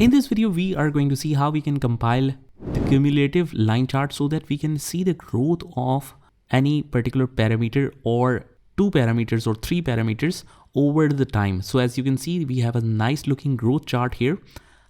In this video, we are going to see how we can compile the cumulative line chart so that we can see the growth of any particular parameter or two parameters or three parameters over the time. So as you can see, we have a nice looking growth chart here.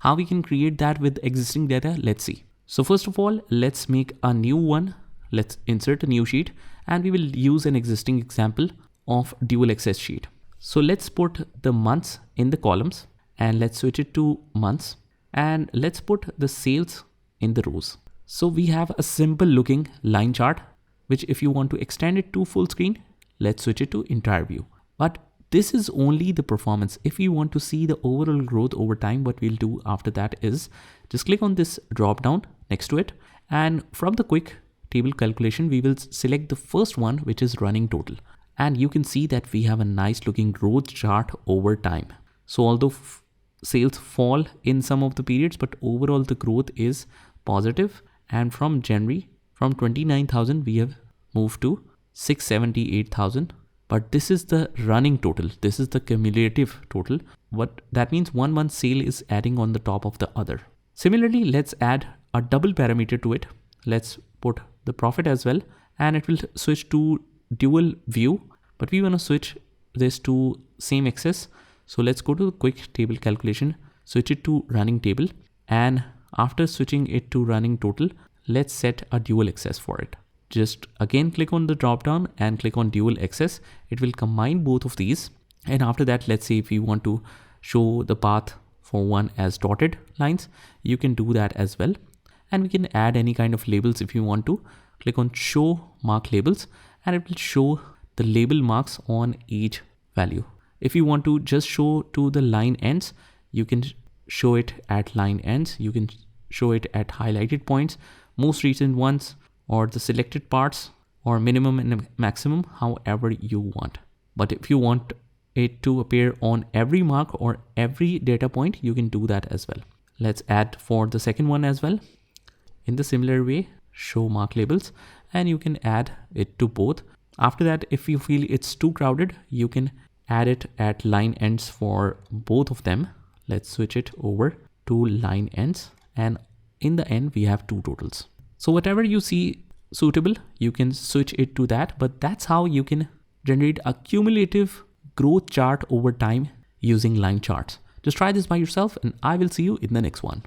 How we can create that with existing data, let's see. So first of all, let's make a new one. Let's insert a new sheet and we will use an existing example of dual access sheet. So let's put the months in the columns and let's switch it to months, and let's put the sales in the rows. So we have a simple looking line chart, which if you want to extend it to full screen, let's switch it to entire view. But this is only the performance. If you want to see the overall growth over time, what we'll do after that is just click on this drop down next to it. And from the quick table calculation, we will select the first one, which is running total. And you can see that we have a nice looking growth chart over time. So although sales fall in some of the periods, but overall the growth is positive. And from January, from 29,000, we have moved to 678,000. But this is the running total. This is the cumulative total. What that means, 1 month sale is adding on the top of the other. Similarly, let's add a double parameter to it. Let's put the profit as well, and it will switch to dual view, but we want to switch this to same axis. So let's go to the quick table calculation, switch it to running table, and after switching it to running total, let's set a dual access for it. Just again click on the drop down and click on dual access. It will combine both of these, and after that, let's say if you want to show the path for one as dotted lines, you can do that as well. And we can add any kind of labels if you want to. Click on show mark labels and it will show the label marks on each value. If you want to just show to the line ends, you can show it at line ends. You can show it at highlighted points, most recent ones, or the selected parts, or minimum and maximum, however you want. But if you want it to appear on every mark or every data point, you can do that as well. Let's add for the second one as well. In the similar way, show mark labels, and you can add it to both. After that, if you feel it's too crowded, you can add it at line ends for both of them. Let's switch it over to line ends, and in the end, we have two totals. So whatever you see suitable, you can switch it to that, but that's how you can generate a cumulative growth chart over time using line charts. Just try this by yourself, and I will see you in the next one.